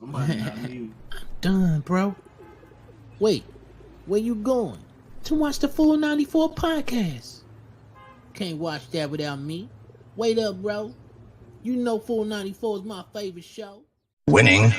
Somebody not mute. Done, bro. Wait, where you going? To watch the Full 94 podcast. Can't watch that without me. Wait up, bro. You know Full 94 is my favorite show. Winning.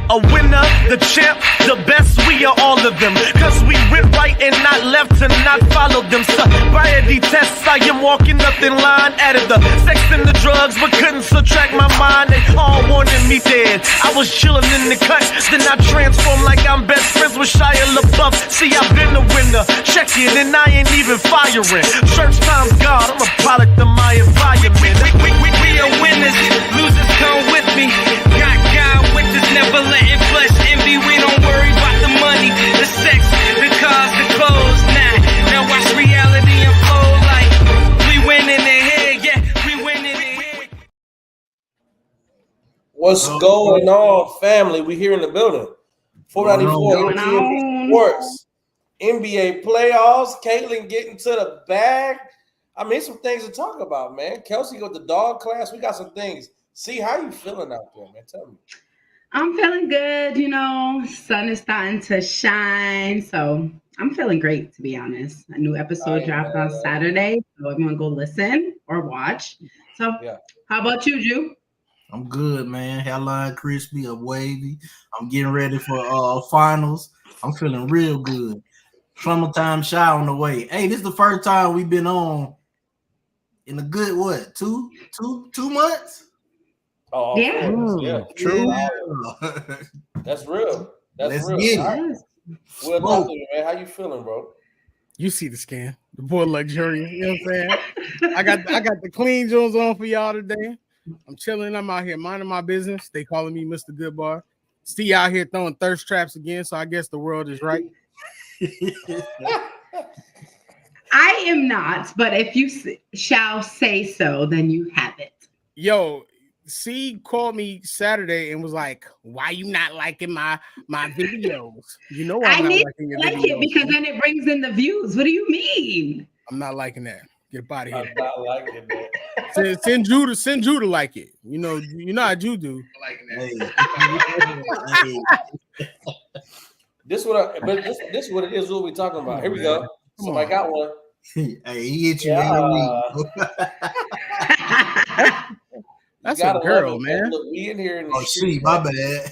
A winner, the champ, the best, we are all of them. Cause we went right and not left to not follow them. Sobriety tests, I am walking up in line. Added the sex and the drugs, but couldn't subtract my mind. They all wanted me dead. I was chilling in the cut, then I transformed like I'm best friends with Shia LaBeouf. See, I've been a winner, check it, and I ain't even firing. Church time's God, I'm a product of my environment. We are winners, losers come with me. Got God with us, never letting flesh envy. We don't worry about the money, the sex, the cars, the clothes. Now watch reality unfold like we winning in here, yeah, we winning in here. What's going on, family? We here in the building. 494 MTV Sports, NBA playoffs. Caitlin getting to the bag. I mean, some things to talk about, man. Kelsy got the dog class. We got some things. See, how you feeling out there, man? Tell me. I'm feeling good, sun is starting to shine. So I'm feeling great, to be honest. A new episode dropped on Saturday. So everyone go listen or watch. So How about you, Ju? I'm good, man. Hairline crispy, I'm wavy. I'm getting ready for finals. I'm feeling real good. Summertime shy on the way. Hey, this is the first time we've been on in a good two months? Oh, yeah. True. That's real. Let's real. get it. Right. Well, talk to me, man. How you feeling, bro? You see the scan, the boy luxurious. You know what I'm saying? I got the clean Jones on for y'all today. I'm chilling. I'm out here minding my business. They calling me Mr. Goodbar. Steve out here throwing thirst traps again. So I guess the world is right. I am not, but if you shall say so, then you have it. Yo, C called me Saturday and was like, "Why you not liking my videos?" You know I'm not liking your videos. It because then it brings in the views. What do you mean? I'm not liking that. Get up out of here. I'm not liking that. Send Drew to like it. You know how Drew do. This is what it is. What we talking about? Here we go. Somebody got one. Hey, he hit you. That's a girl, man. Look, we in here. My bad.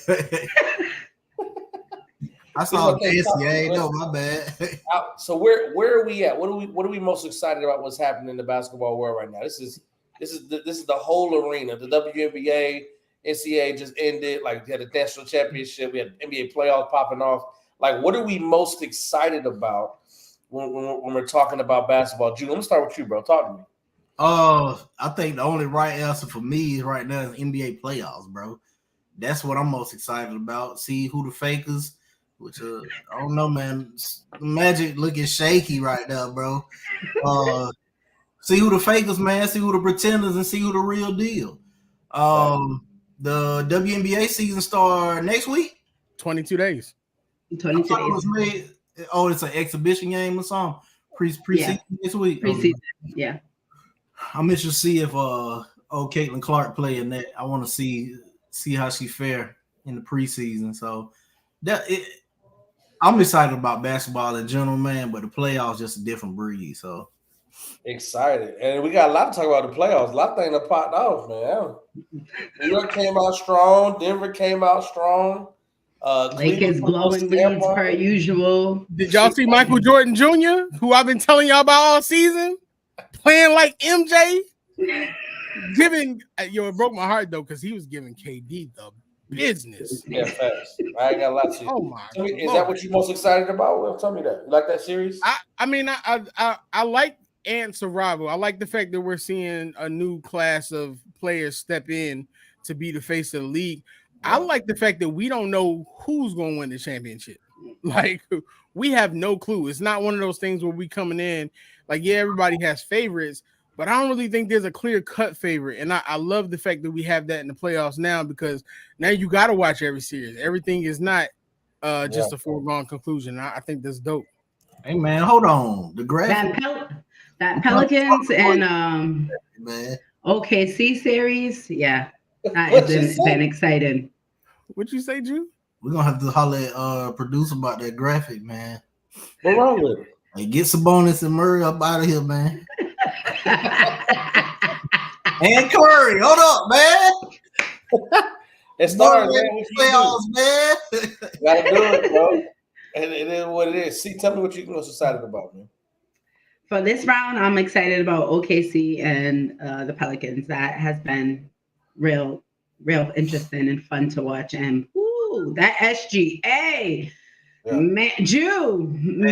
I saw Kelsy. I ain't know. My bad. So where are we at? What are we most excited about? What's happening in the basketball world right now? This is the whole arena. The WNBA, NCAA just ended. Like we had a national championship. We had NBA playoffs popping off. Like, what are we most excited about when we're talking about basketball? June, let me start with you, bro. Talk to me. I think the only right answer for me right now is NBA playoffs, bro. That's what I'm most excited about. See who the fakers, which I don't know, man. Magic looking shaky right now, bro. See who the fakers, man. See who the pretenders, and see who the real deal. The WNBA season start next week. 22 days. 22 days. It's an exhibition game or something. Preseason this week. Preseason, yeah. I'm interested to see if Caitlin Clark play in that. I want to see how she fare in the preseason. So I'm excited about basketball in general, man. But the playoffs just a different breed. So excited, and we got a lot to talk about the playoffs. A lot of things that popped off, man. New York came out strong. Denver came out strong. Lakers blowing leads per usual. Did y'all see Michael Jordan Jr., who I've been telling y'all about all season, playing like MJ? It broke my heart though because he was giving KD the business. Yeah, fast. I ain't got a lot to. Oh my! Is that what you're most excited about? Well, tell me that. You like that series? I like Ant's arrival. I like the fact that we're seeing a new class of players step in to be the face of the league. I like the fact that we don't know who's going to win the championship. Like, we have no clue. It's not one of those things where we coming in, like, yeah, everybody has favorites, but I don't really think there's a clear-cut favorite. And I love the fact that we have that in the playoffs now because now you got to watch every series. Everything is not just a foregone conclusion. I think that's dope. Hey, man, hold on. The graphic. That Pelicans and OKC series, yeah. That has been exciting. What'd you say, Drew? We're gonna have to holler at producer about that graphic, man. What's wrong with it? Hey, get Sabonis and Murray up out of here, man. And Curry, hold up, man. It started, man. Playoffs, man. Gotta do it, bro. And it is what it is. See, tell me what you're most excited about, man. For this round, I'm excited about OKC and the Pelicans. That has been real interesting and fun to watch. And that SGA, man,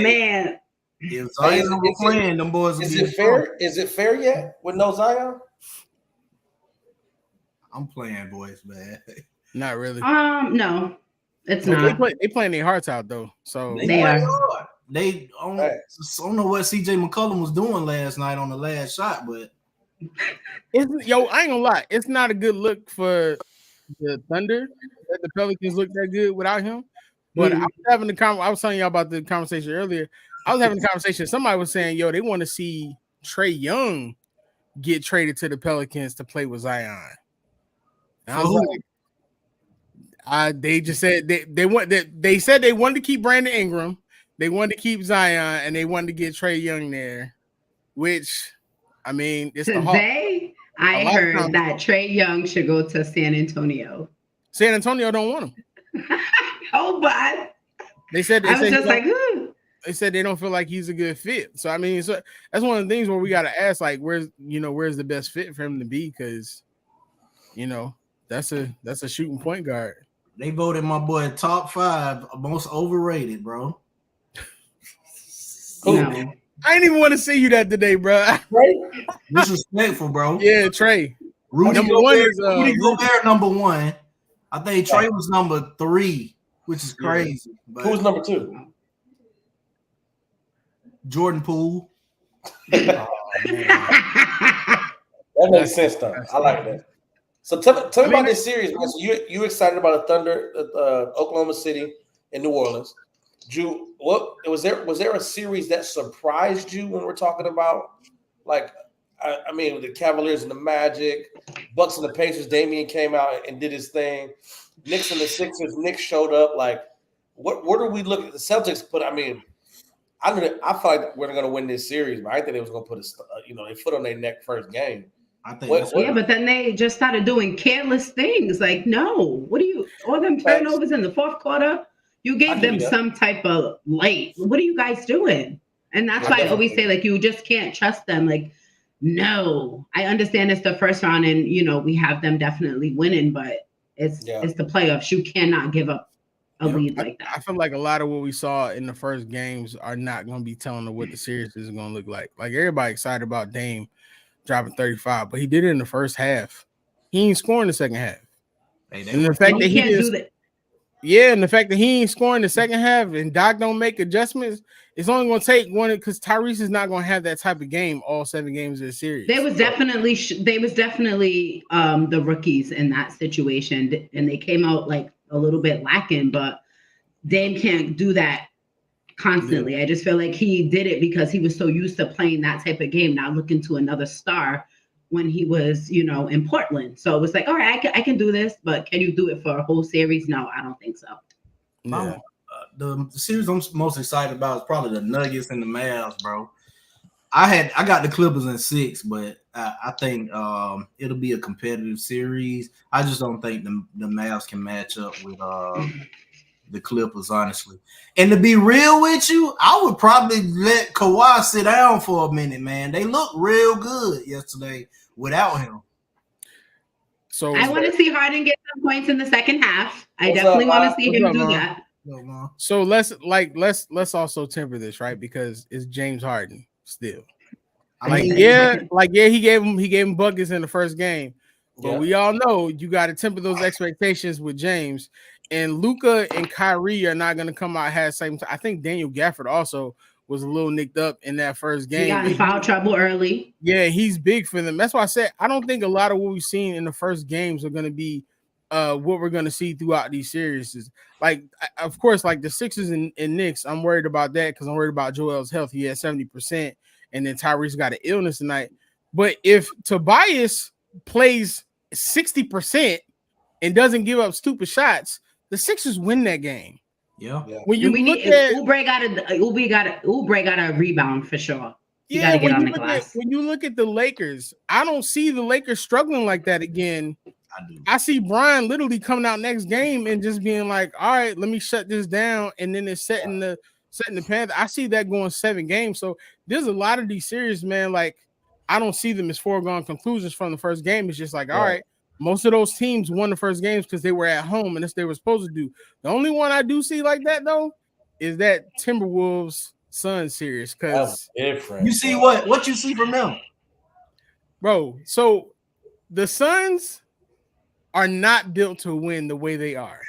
man. If Zion was playing, them boys. Is it fair? Is it fair yet with no Zion? I'm playing, boys, man. Not really. No, it's not. They playing their hearts out though. So they are. Hard. I don't know what CJ McCollum was doing last night on the last shot, but I ain't gonna lie, it's not a good look for the Thunder that the Pelicans look that good without him. But I was telling y'all about the conversation earlier. I was having a conversation. Somebody was saying, they want to see Trae Young get traded to the Pelicans to play with Zion. And I was like, they just said they said they wanted to keep Brandon Ingram, they wanted to keep Zion, and they wanted to get Trae Young there, which I mean, it's today I heard that Trae Young should go to San Antonio. San Antonio don't want him. Oh, but they said I was just like, they said they don't feel like he's a good fit. So I mean, that's one of the things where we got to ask, like, where's the best fit for him to be? Because that's a shooting point guard. They voted my boy top 5 most overrated, bro. No. I didn't even want to see you that today, bro. Disrespectful, bro. Yeah, Trae. Rudy Gobert, number 1. I think Trae was number 3, which is crazy. But who's number 2? Jordan Poole. That makes sense, though. I like that. So tell me about this series, man. So you excited about the Thunder, Oklahoma City, and New Orleans? Drew, what was there a series that surprised you when we're talking about, like, I mean, the Cavaliers and the Magic, Bucks and the Pacers? Damian came out and did his thing. Knicks and the Sixers. Nick showed up. Like, what are we looking at? The Celtics put. I mean, I feel like we're going to win this series, but I think they was going to put a foot on their neck first game. I think but then they just started doing careless things. Like, no, all them turnovers in the fourth quarter, you gave them some type of light. What are you guys doing? And that's why I always say, like, you just can't trust them. Like, no, I understand it's the first round and, we have them definitely winning, but it's the playoffs. You cannot give up a lead like that. I feel like a lot of what we saw in the first games are not going to be telling them what the series is going to look like. Like, everybody excited about Dame dropping 35, but he did it in the first half. He ain't scoring the second half. And the fact that he can't do that. Yeah, and the fact that he ain't scoring the second half and Dawg don't make adjustments, it's only going to take one, because Tyrese is not going to have that type of game all 7 games of the series. They was definitely the rookies in that situation, and they came out like a little bit lacking, but Dame can't do that constantly. I just feel like he did it because he was so used to playing that type of game, not looking to another star when he was, in Portland. So it was like, all right, I can do this, but can you do it for a whole series? No, I don't think so. Yeah. The series I'm most excited about is probably the Nuggets and the Mavs, bro. I got the Clippers in 6, but I think it'll be a competitive series. I just don't think the Mavs can match up with the Clippers, honestly. And to be real with you, I would probably let Kawhi sit down for a minute, man. They looked real good yesterday without him. So I want to see Harden get some points in the second half. I definitely want to see him do that. So let's also temper this, right? Because it's James Harden still. He gave him buckets in the first game. But we all know you got to temper those expectations with James. And Luka and Kyrie are not going to come out have the same time. I think Daniel Gafford also was a little nicked up in that first game. He got in foul trouble early. Yeah, he's big for them. That's why I said I don't think a lot of what we've seen in the first games are going to be what we're going to see throughout these series. Like, of course, like the Sixers and Knicks, I'm worried about that because I'm worried about Joel's health. He had 70%, and then Tyrese got an illness tonight. But if Tobias plays 60% and doesn't give up stupid shots, the Sixers win that game. Yeah. When you look at Oubre got a rebound for sure. You got to get on the glass. When you look at the Lakers, I don't see the Lakers struggling like that again. I do. I see Brian literally coming out next game and just being like, all right, let me shut this down. And then it's setting the Panther. I see that going 7 games. So there's a lot of these series, man. Like, I don't see them as foregone conclusions from the first game. It's just like, all right, most of those teams won the first games because they were at home and that's what they were supposed to do. The only one I do see like that, though, is that Timberwolves Suns series. Because different. You see what you see from them, bro. So the Suns are not built to win the way they are.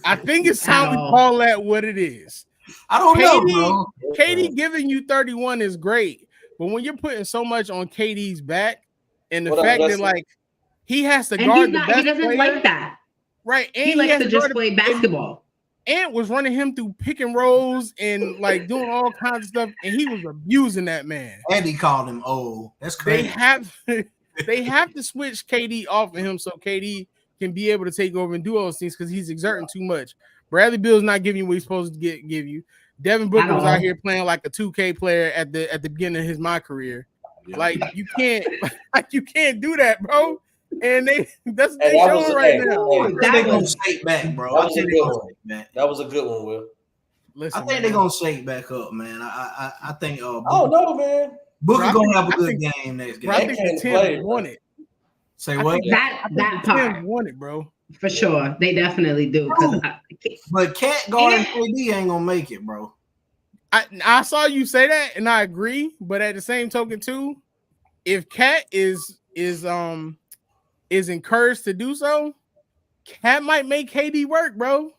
I think it's time we call that what it is. I don't know, bro. KD giving you 31 is great, but when you're putting so much on KD's back and the fact that like he has to guard the best he doesn't player, like that. Right? And he likes to just play basketball. And was running him through pick and rolls and like doing all kinds of stuff, and he was abusing that man. And he called him old. That's crazy. They have to switch KD off of him so KD can be able to take over and do all those things because he's exerting too much. Bradley Beal's not giving you what he's supposed to give you. Devin Booker was out here playing like a 2K player at the beginning of my career. Yeah. Like you can't do that, bro. And they showing right now. They're gonna shake back, bro. That was a good one, Will. Listen, I think they're gonna shake back up, man. I think. Oh no, man. Booker gonna have a good game next game. I think the Tim won it. Say what? That part won it, bro. For sure, they definitely do. But Cat guarding KD ain't gonna make it, bro. I saw you say that, and I agree. But at the same token, too, if Cat is encouraged to do so, Cat might make KD work, bro.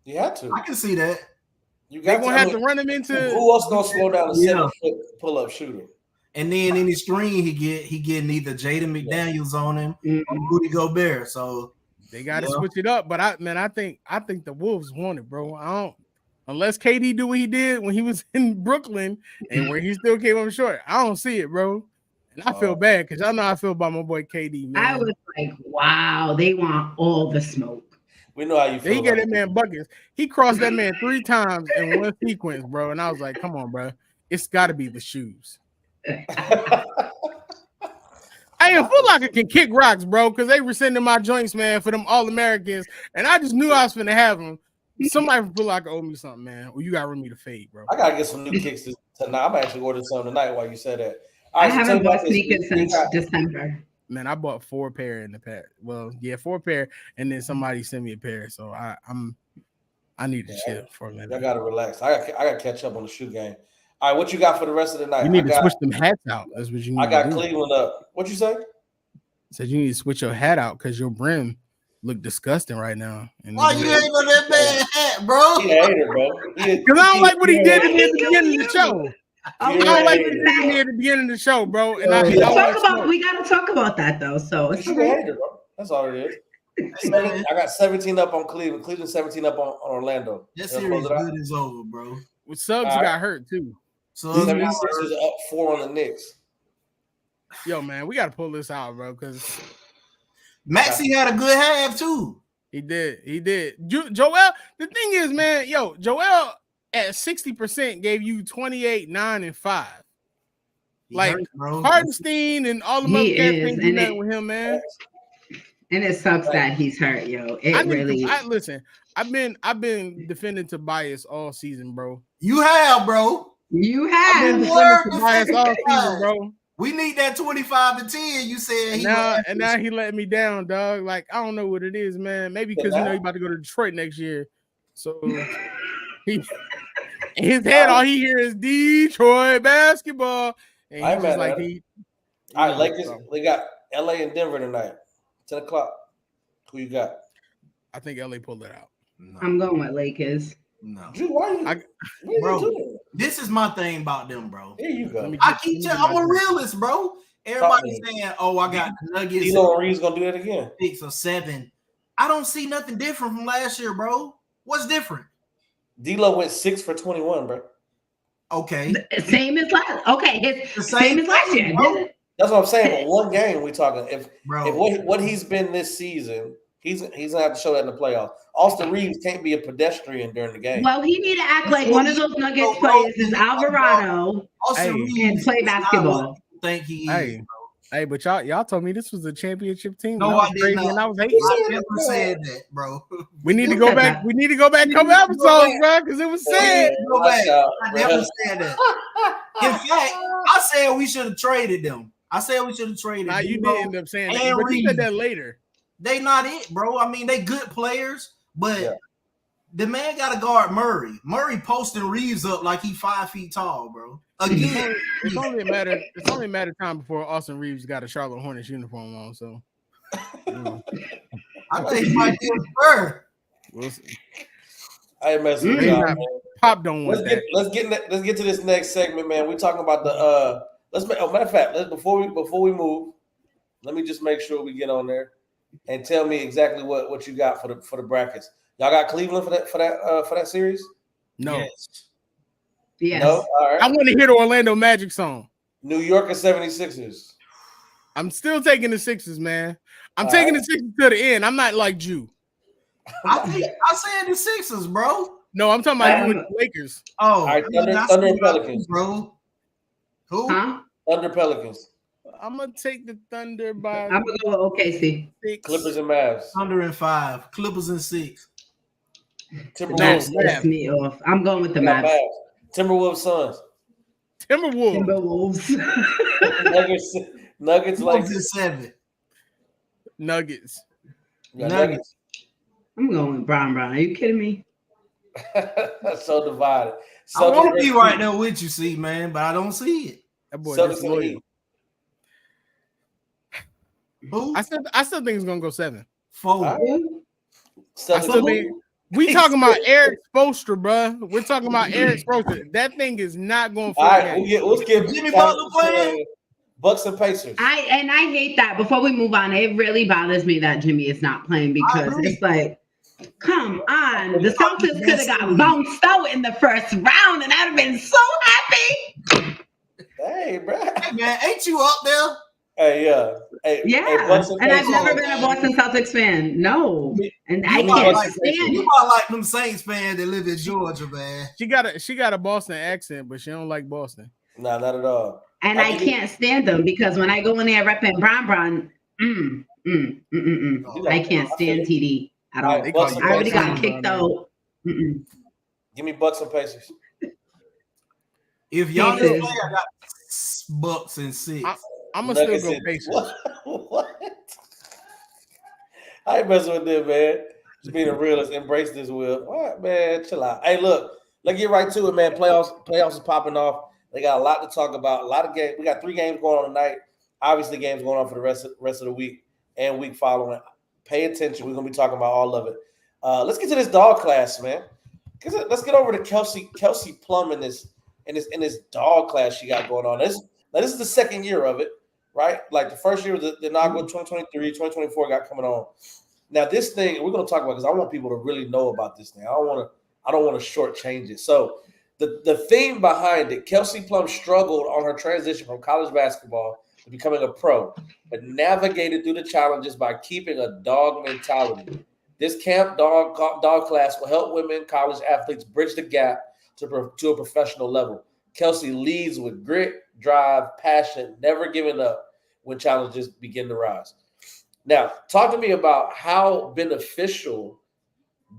You have to. I can see that. They're gonna have to run him into. Who else gonna slow down a 7-foot pull-up shooter? And then any screen he getting either Jaden McDaniels on him or Rudy Gobert. So they got to switch it up. But I think the Wolves won it, bro. I don't unless KD do what he did when he was in Brooklyn and where he still came up short. I don't see it, bro. And I feel bad because I know how I feel about my boy KD, man. I was like, wow, they want all the smoke. We know how you feel. He got that man buckets. He crossed that man 3 times in one sequence, bro. And I was like, come on, bro. It's got to be the shoes. Hey, Foot Locker can kick rocks, bro, because they were sending my joints, man, for them All-Americans. And I just knew I was finna have them. Somebody from Foot Locker owe me something, man. Or you got to run me the fade, bro. I got to get some new kicks tonight. I'm actually ordering some tonight while you said that. I haven't bought sneakers since December. Man, I bought 4 pair in the past. Well, yeah, 4 pair, and then somebody sent me a pair. So I need to chill for a minute. I gotta relax. I gotta catch up on the shoe game. All right, what you got for the rest of the night? You need to switch them hats out. That's what you need. I got to do. Cleveland up. What you say? Said you need to switch your hat out because your brim look disgusting right now. Why you ain't on that bad hat, bro? He a hater, bro. Because I don't like what he did at the beginning of the show. I don't like what he did at the beginning of the show, bro. And we gotta talk about that though. So it's a hater, bro. That's all it is. I got 17 up on Cleveland. Cleveland 17 up on Orlando. That series good is over, bro. With Suggs got hurt too. So 76 is up 4 on the Knicks. Yo, man, we gotta pull this out, bro. Because Maxey had a good half too. He did. Joel. The thing is, man, Joel at 60% gave you 28, 9, and 5. Like Hardenstein and all the other cats can't do that with him, man. And it sucks that he's hurt, yo. Listen. I've been defending Tobias all season, bro. You have, bro. You have. I've been defending Tobias all season, bro. We need that 25-10. You said now he let me down, dog. Like I don't know what it is, man. Maybe because he's about to go to Detroit next year, so he in his head all he hears is Detroit basketball, and he's just like all right, Lakers. We got LA and Denver tonight, 10:00. Who you got? I think LA pulled it out. No. I'm going with Lakers. No, Drew, why bro, this is my thing about them, bro. Here you go. I keep telling I'm a realist, bro. Everybody's saying, "Oh, I got the Nuggets." D'Lo Reed's gonna do that again. 6 or 7. I don't see nothing different from last year, bro. What's different? D'Lo went 6 for 21, bro. Okay, same as last. Okay, same as last year. Bro. That's what I'm saying. But one game we talking. If Bro. what he's been this season, he's gonna have to show that in the playoffs. Austin Reeves can't be a pedestrian during the game. Well, he need to act like one of those Nuggets players is Alvarado and play basketball. Think he is. Hey, but y'all told me this was a championship team. No, I did not. And I was hating. I never said that, bro. We need to go back. We need to go back a couple episodes, bro, because it was said. Go back. I never said that. In fact, I said we should have traded them. Nah, you did end up saying that, but you said that later. They not it, bro. I mean, they good players, but the man got to guard Murray. Murray posting Reeves up like he 5 feet tall, bro. Again, it's only a matter of time before Austin Reeves got a Charlotte Hornets uniform on. So, I think he might be a Spur. We'll see. I ain't messing with y'all, man. Pop don't want that. Let's get to this next segment, man. We're talking about the matter of fact, before we move, let me just make sure we get on there and tell me exactly what you got for the brackets. Y'all got Cleveland for that series? No. Yes. No? All right. I want to hear the Orlando Magic song. New York and 76ers. I'm still taking the Sixers, man. I'm taking the Sixers to the end. I'm not like Jew. I said the Sixers, bro. No, I'm talking about you with the Lakers. Oh, all right, Thunder and Pelicans, bro. Who? Huh? Thunder Pelicans. I'm gonna take the Thunder by. I'm gonna go with OKC. 6. Clippers and Mavs. Thunder and 5. Clippers and 6. Timberwolves. That's me off. I'm going with the Mavs. Timberwolves Suns. Timberwolves. Nuggets like 7. Nuggets. Nuggets. I'm going with Brown. Are you kidding me? So divided. I want to be right there with you, see, man, but I don't see it. That boy Celtics just loyal. Who? I still think it's gonna go 7. 4. I still think we talking about Eric Spoelstra, bro. We're talking about Eric Spoelstra. That thing is not going for. All right, let's get Jimmy Butler playing. Bucks and Pacers. I hate that. Before we move on, it really bothers me that Jimmy is not playing because it's like, come on, the Celtics could have got bounced out in the first round, and I'd have been so happy. Hey, bro. Hey, man, ain't you up there? Hey, yeah. Hey, and I've never been a Boston Celtics fan. No, and I can't stand. You might like them Saints fans that live in Georgia, man. She got a Boston accent, but she don't like Boston. No, not at all. And I can't stand them because when I go in there repping Brown, I can't stand TD at all. I already got kicked out. Give me Bucks and Pacers. If y'all play, I got Bucks and 6. I'm gonna still go Pacers. What? I ain't messing with them, man. Just being a realist, embrace this, Will. All right, man, chill out. Hey, look, let's get right to it, man. Playoffs is popping off. They got a lot to talk about. A lot of games. We got 3 games going on tonight. Obviously, games going on for the rest of the week and week following. Pay attention. We're gonna be talking about all of it. Let's get to this dog class, man. Let's get over to Kelsy Plum in this dog class she got going on. This is the second year of it, right? Like the first year was the inaugural 2023, 2024 got coming on. Now this thing we're gonna talk about because I want people to really know about this thing. I don't want to shortchange it. So the theme behind it, Kelsy Plum struggled on her transition from college basketball to becoming a pro, but navigated through the challenges by keeping a dog mentality. This camp dog class will help women college athletes bridge the gap to a professional level. Kelsy leads with grit, drive, passion, never giving up when challenges begin to rise. Now, talk to me about how beneficial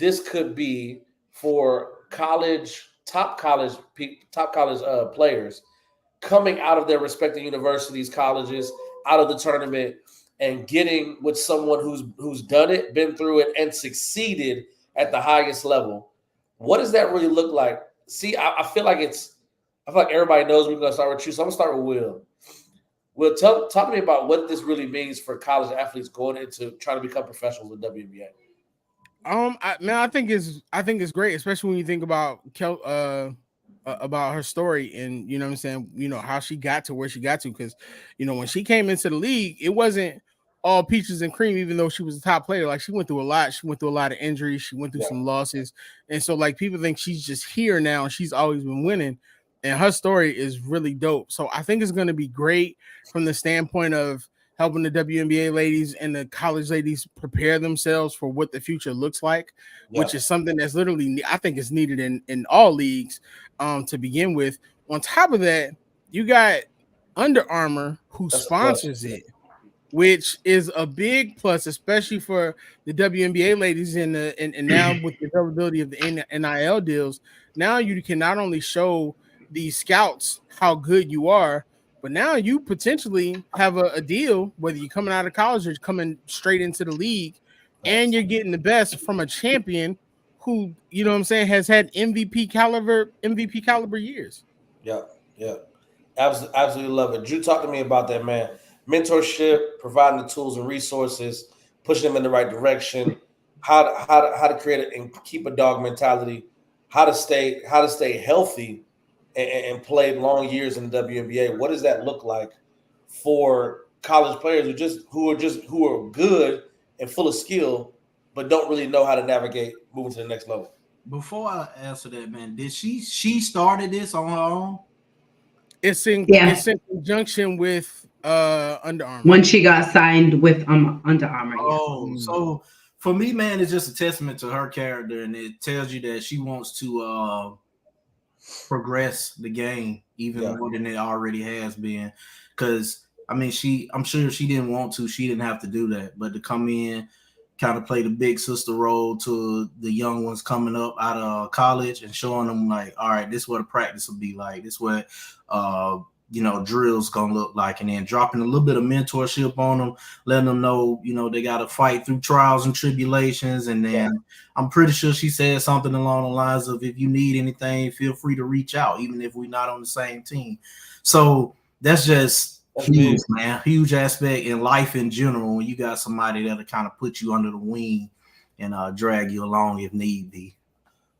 this could be for top college players coming out of their respective universities, colleges, out of the tournament, and getting with someone who's done it, been through it, and succeeded at the highest level. What does that really look like? See, I feel like everybody knows we're going to start with you, so I'm going to start with Will. Will, talk to me about what this really means for college athletes going into trying to become professionals in WNBA. I think it's great, especially when you think about her story and you know what I'm saying, how she got to where she got to, because when she came into the league, it wasn't all peaches and cream, even though she was a top player. Like she went through a lot. She went through a lot of injuries. She went through some losses. And so like people think she's just here now and she's always been winning. and her story is really dope. So I think it's going to be great from the standpoint of helping the WNBA ladies and the college ladies prepare themselves for what the future looks like, which is something that's literally, I think, is needed in all leagues to begin with. On top of that, you got Under Armour who sponsors it, which is a big plus, especially for the WNBA ladies and now with the availability of the NIL deals. Now you can not only show these scouts how good you are, but now you potentially have a deal, whether you're coming out of college or coming straight into the league, and you're getting the best from a champion who, you know what I'm saying, has had MVP caliber years. Yeah. Absolutely love it. Drew, talk to me about that, man. Mentorship, providing the tools and resources, pushing them in the right direction, how to create it and keep a dog mentality, how to stay healthy and play long years in the WNBA. What does that look like for college players who are good and full of skill, but don't really know how to navigate moving to the next level? Before I answer that, man, did she started this on her own? It's in conjunction with Under Armour. When she got signed with Under Armour. Oh, so for me, man, it's just a testament to her character, and it tells you that she wants to progress the game even more than it already has been. Because I mean, I'm sure she didn't want to, she didn't have to do that, but to come in, kind of play the big sister role to the young ones coming up out of college and showing them like, all right, this is what a practice will be like. This is what drill's gonna look like, and then dropping a little bit of mentorship on them, letting them know, they got to fight through trials and tribulations. And then I'm pretty sure she said something along the lines of, if you need anything, feel free to reach out, even if we're not on the same team. So that's huge, man. Huge aspect in life in general when you got somebody that'll kind of put you under the wing and drag you along if need be.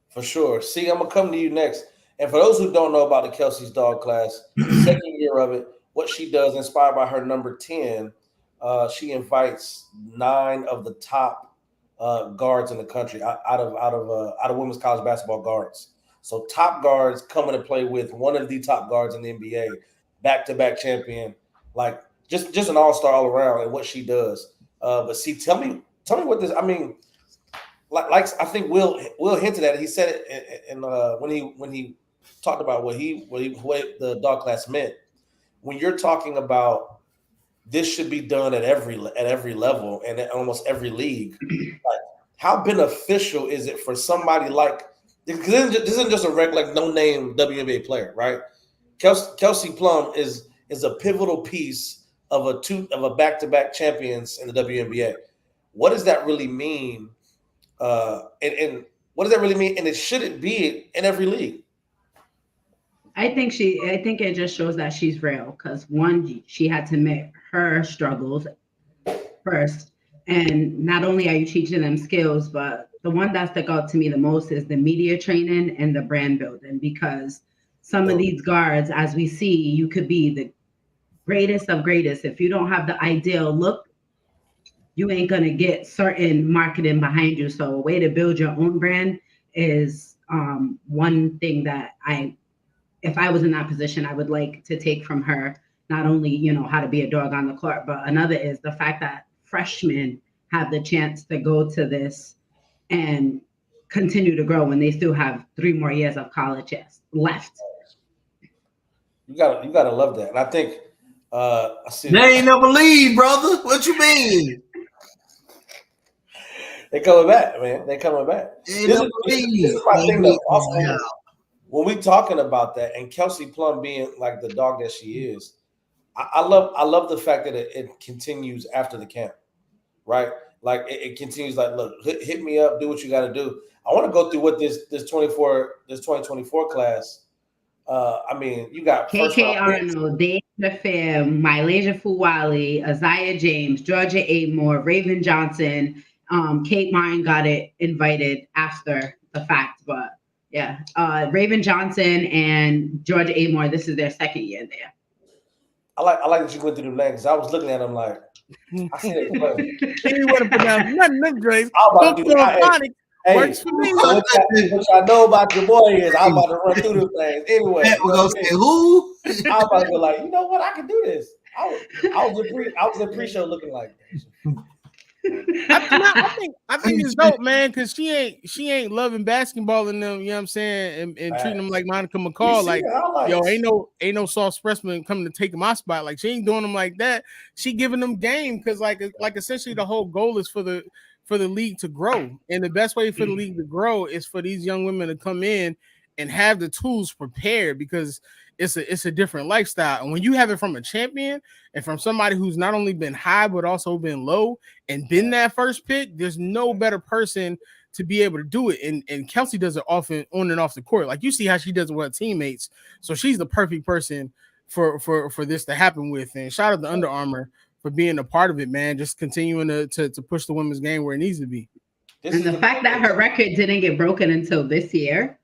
For sure. See, I'm gonna come to you next. And for those who don't know about the Kelsey's Dawg class, second year of it, what she does, inspired by her number 10, she invites 9 of the top guards in the country out of women's college basketball guards. So top guards coming to play with one of the top guards in the NBA, back-to-back champion, like just an all-star all around, and what she does. But see, tell me what this. I mean, like I think Will hinted at it. He said it in when he talked about what the Dawg class meant. When you're talking about this should be done at every level and at almost every league, like how beneficial is it for somebody like, because this isn't just a regular no-name WNBA player, right? Kelsey Plum is a pivotal piece of a back-to-back champions in the WNBA. What does that really mean? And what does that really mean? And it shouldn't be in every league. I think it just shows that she's real, because one, she had to admit her struggles first. And not only are you teaching them skills, but the one that stuck out to me the most is the media training and the brand building, because some of these guards, as we see, you could be the greatest of greatest. If you don't have the ideal look, you ain't going to get certain marketing behind you. So a way to build your own brand is one thing that if I was in that position, I would like to take from her, not only, how to be a dog on the court, but another is the fact that freshmen have the chance to go to this and continue to grow when they still have 3 more years of college left. You gotta love that. And I think I see they ain't never leave, brother. What you mean? They coming back, man. They coming back. This is my thing though. Also, when we talking about that, and Kelsey Plum being like the dog that she is, I love the fact that it continues after the camp, right? Like it continues. Like, look, hit me up, do what you got to do. I want to go through what this 2024 class. I mean, you got KK Arnold, Dave Fair, Mylasia Fuwali, Isaiah James, Georgia Amore, Raven Johnson. Kate Martin got it invited after the fact, but yeah, Raven Johnson and Georgia Amore. This is their second year there. I like that you went through the names. I was looking at them like, I see that. You want to pronounce nothing, Grace. Hey, Works for me. so what I know about your boy is I'm about to run through the things anyway. Matt was gonna say who? I'm about to be like, you know what? I can do this. I was in pre-show looking like that. I think it's dope, man, because she ain't loving basketball in them, you know what I'm saying, and treating them like Monica McCall, like yo, ain't no soft expressman coming to take my spot. Like she ain't doing them like that. She giving them game because like essentially the whole goal is for the league to grow, and the best way for the league to grow is for these young women to come in and have the tools prepared, because it's a different lifestyle. And when you have it from a champion and from somebody who's not only been high but also been low and been that first pick, there's no better person to be able to do it. And Kelsy does it often on and off the court. Like you see how she does it with her teammates. So she's the perfect person for this to happen with. And shout out to Under Armour for being a part of it, man. Just continuing to push the women's game where it needs to be. And the fact that her record didn't get broken until this year,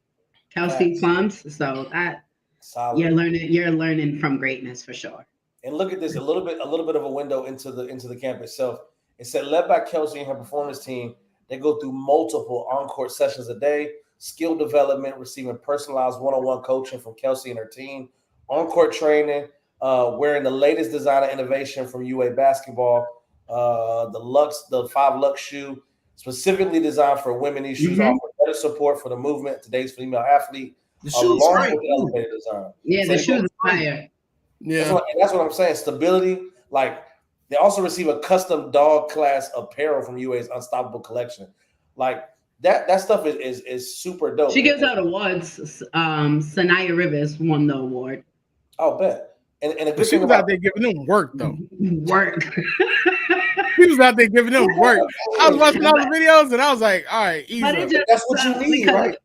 Kelsey Plums. So that solid. You're learning from greatness for sure. And look at this, a little bit of a window into the camp itself. It said led by Kelsy and her performance team, they go through multiple on-court sessions a day, skill development, receiving personalized one-on-one coaching from Kelsy and her team, on-court training, wearing the latest designer innovation from UA basketball, the 5 Lux shoe, specifically designed for women. These shoes offer better support for the movement, today's female athlete. The shoes right. Elevated design. Yeah, so the shoes are fire. Yeah, that's what I'm saying. Stability. Like they also receive a custom Dawg class apparel from UA's Unstoppable collection. Like that stuff is super dope. She gives out awards. Sanaya Rivers won the award. Oh, bet. And a good she was out there giving them work though. Work. He was out there giving them work. I was watching all the videos and I was like, all right, easy. That's what you need, right?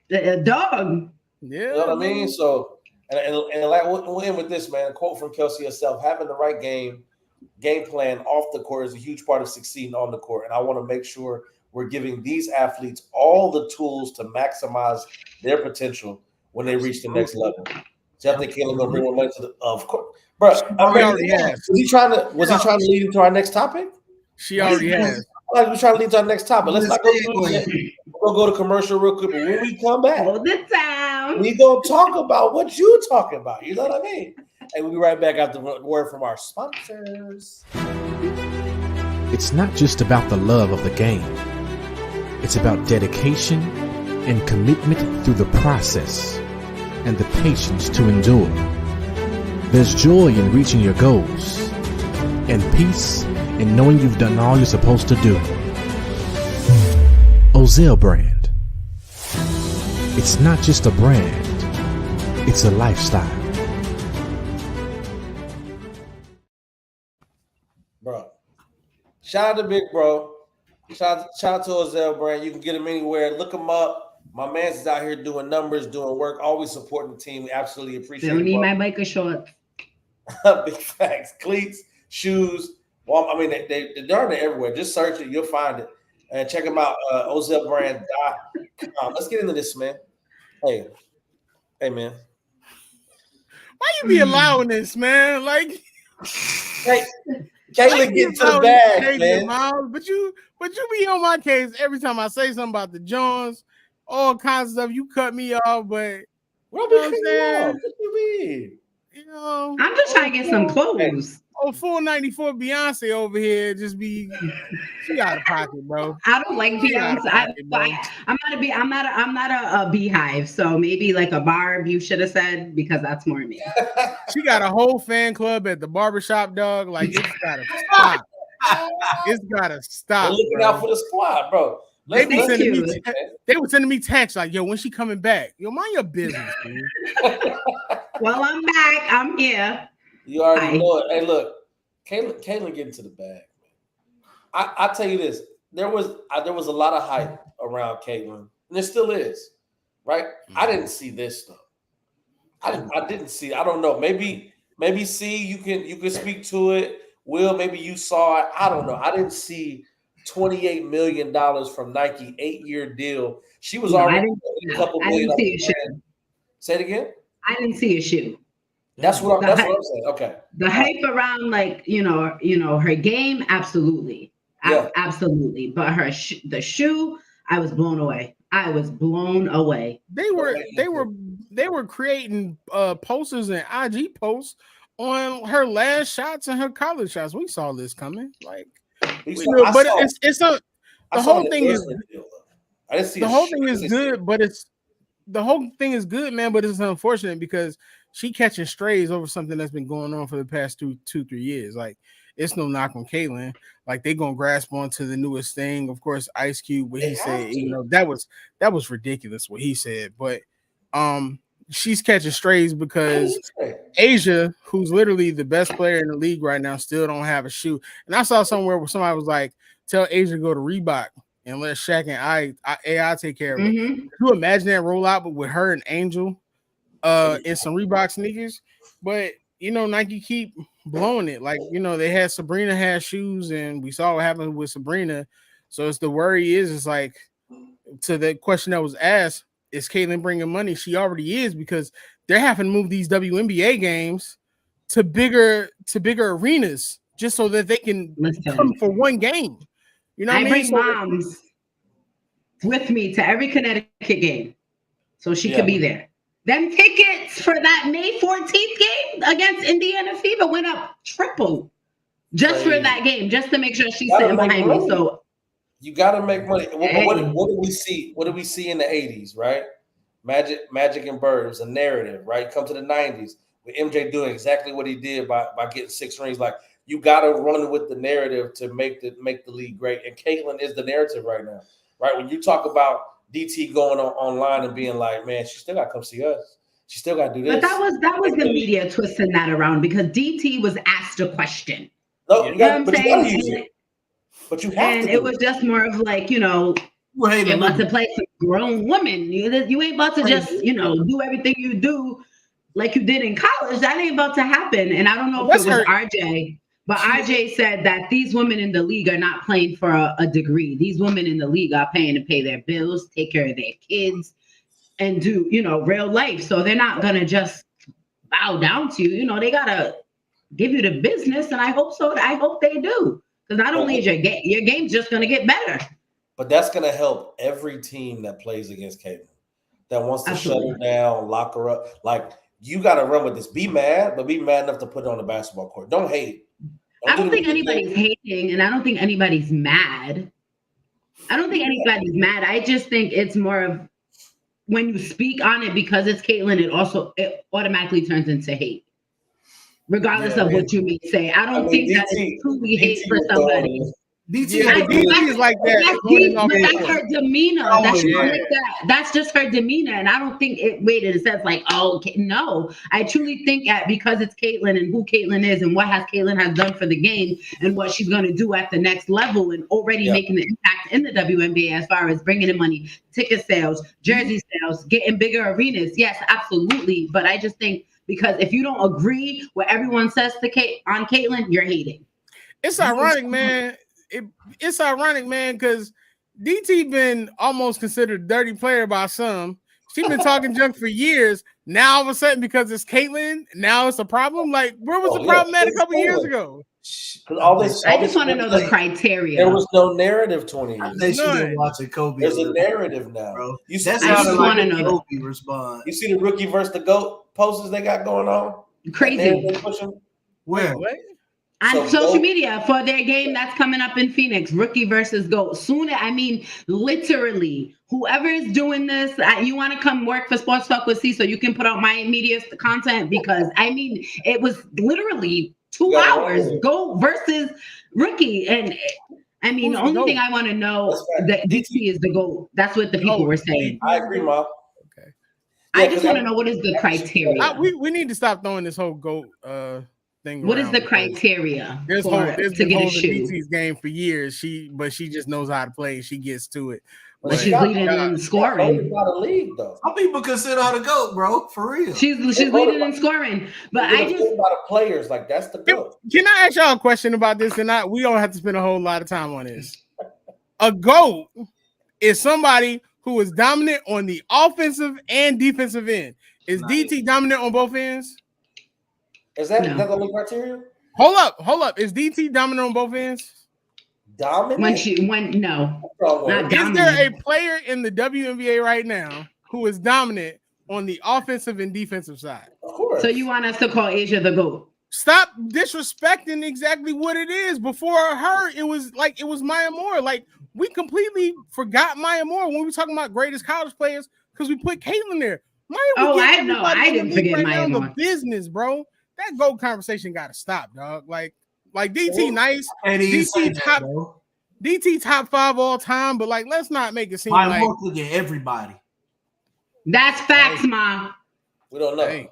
The dog. Yeah, you know what I mean? So, and like we'll end with this, man. A quote from Kelsy herself: "Having the right game plan off the court is a huge part of succeeding on the court, and I want to make sure we're giving these athletes all the tools to maximize their potential when they reach the next level." So I think Caleb gonna bring one money to the of course, bro. Was he trying to lead into our next topic? She already has. Like we're trying to lead to our next topic. Let's not go we'll go to commercial real quick. But when we come back, hold it down. We gonna talk about what you talking about. You know what I mean? And we'll be right back after the word from our sponsors. It's not just about the love of the game. It's about dedication and commitment through the process and the patience to endure. There's joy in reaching your goals and peace in knowing you've done all you're supposed to do. Ozell brand. It's not just a brand, it's a lifestyle. Bro. Shout out to Big Bro. Shout out to Ozell brand. You can get him anywhere. Look him up. My man's is out here doing numbers, doing work, always supporting the team. We absolutely appreciate it. Don't need my biker shorts. Big facts. Cleats, shoes. Well, I mean, they're darn near everywhere. Just search it. You'll find it. And check them out, ozellbrand.com. Let's get into this, man. Hey, man. Why you be allowing this, man? Like, hey, Kayla get to the bag, man. Miles, but you be on my case every time I say something about the Jones, all kinds of stuff. You cut me off, but what you know what you mean? You know, I'm just trying to get some clothes. Oh, 494 Beyonce over here just be she out of pocket, bro. I don't like Beyonce. I'm not a beehive, so maybe like a Barb you should have said, because that's more me. She got a whole fan club at the barbershop, dog. Like it's gotta stop. It's gotta stop. They're looking out for the squad, bro. They were sending me texts like, yo, when she coming back? Yo, mind your business, dude. Well, I'm back. I'm here. You already know it. Hey, look, Caitlin getting to the bag. I tell you this, there was a lot of hype around Caitlin, and there still is, right? I didn't see this stuff. I didn't see. I don't know. Maybe see you can speak to it. Will, maybe you saw it. I don't know. I didn't see $28 million from Nike, 8-year deal. She was already a couple million. I didn't see a shoe. Say it again. I didn't see a shoe. That's what I'm saying. Okay. The hype around, like, you know, her game, absolutely. Yeah. Absolutely. But the shoe, I was blown away. I was blown away. They were creating posters and IG posts on her last shots and her college shots. We saw this coming. Like, the whole thing is good, but the whole thing is good, man. But it's unfortunate because she catching strays over something that's been going on for the past 2-3 years. Like, it's no knock on Caitlyn. Like, they gonna grasp onto the newest thing. Of course, Ice Cube, what he said, that was ridiculous what he said. But she's catching strays because Asia, who's literally the best player in the league right now, still don't have a shoe. And I saw somewhere where somebody was like, tell Asia to go to Reebok and let Shaq and AI take care of it. Can you imagine that rollout, but with her and Angel in some Reebok sneakers? But Nike keep blowing it. Like, they had Sabrina had shoes, and we saw what happened with Sabrina. So it's the worry is like, to the question that was asked, is Caitlyn bringing money? She already is, because they're having to move these WNBA games to bigger arenas just so that they can come for one game. You know what I mean? Bring moms with me to every Connecticut game so she could be there. Them tickets for that May 14th game against Indiana Fever went up triple just for that game, just to make sure she's sitting behind me. So you got to make money. What do we see? What do we see in the 80s, right? Magic and Bird. It was a narrative, right? Come to the 90s with MJ doing exactly what he did by getting 6 rings. Like, you got to run with the narrative to make the league great. And Caitlyn is the narrative right now, right? When you talk about DT going online and being like, man, she still got to come see us. She still got to do this. But that was the media twisting that around, because DT was asked a question. No, you know what I'm saying? But you have to. And it was just more of like, you're about to play some grown woman. You ain't about to just, do everything you do like you did in college. That ain't about to happen. And I don't know if it was RJ, but RJ said that these women in the league are not playing for a degree. These women in the league are paying to pay their bills, take care of their kids, and do, real life. So they're not going to just bow down to you. They got to give you the business. And I hope so. I hope they do. Because not only is your game's just going to get better. But that's going to help every team that plays against Caitlyn, that wants to shut her down, lock her up. Like, you got to run with this. Be mad, but be mad enough to put it on the basketball court. Don't hate. I don't think anybody's hating, and I don't think anybody's mad. I just think it's more of when you speak on it because it's Caitlyn, it automatically turns into hate. Regardless of what you may say. I don't think that it's truly hate for somebody. DT is like that. That's her demeanor. That's just her demeanor. And I don't think it says like, no. I truly think that because it's Caitlyn and who Caitlyn is and what Caitlyn has done for the game and what she's going to do at the next level and already making the impact in the WNBA as far as bringing in money, ticket sales, jersey sales, getting bigger arenas. Yes, absolutely. But I just think because if you don't agree what everyone says on Caitlyn, you're hating. It's ironic, man. It's ironic, man, because DT been almost considered a dirty player by some. She's been talking junk for years. Now all of a sudden, because it's Caitlyn, now it's a problem. Like, where was the problem at a couple years ago? I just want to know the criteria. There was no narrative 20 years. They should have watching Kobe. There's a narrative now, bro. That's how I want to know Kobe respond. You see the rookie versus the GOAT posters they got going on? Crazy. Where? What? On social media for their game that's coming up in Phoenix, rookie versus GOAT. Literally, whoever is doing this, you want to come work for Sports Talk with C so you can put out my media content because, it was literally 2 hours, GOAT versus rookie. And, the only thing I want to know that DC is the GOAT. That's what the people were saying. I agree, Mom. Okay. I just want to know what is the criteria. We need to stop throwing this whole GOAT thing. What is the criteria there's to get a shoe? DT's game for years. She just knows how to play. She gets to it. But she's leading in scoring. Not a league though. Some people consider her the GOAT, bro. For real. She's leading in scoring. But I just about players like that's the GOAT. Can I ask y'all a question about this? And we don't have to spend a whole lot of time on this. A GOAT is somebody who is dominant on the offensive and defensive end. Is DT dominant on both ends? Is that the only criteria? Hold up. Is DT dominant on both ends? Dominant? No, Strong not word. Is there a dominant. player in the WNBA right now who is dominant on the offensive and defensive side? Of course. So you want us to call Asia the GOAT? Stop disrespecting exactly what it is. Before her, it was Maya Moore. Like, we completely forgot Maya Moore when we were talking about greatest college players because we put Caitlin there. Maya Oh, would I give know. everybody I in the didn't league forget right Maya now Moore. the business, bro. That GOAT conversation got to stop, dog. Like DT nice. Can't even say that, bro. DT top 5 all time, but like, let's not make it seem My like look at everybody. That's facts, Ma. We don't know. Hey.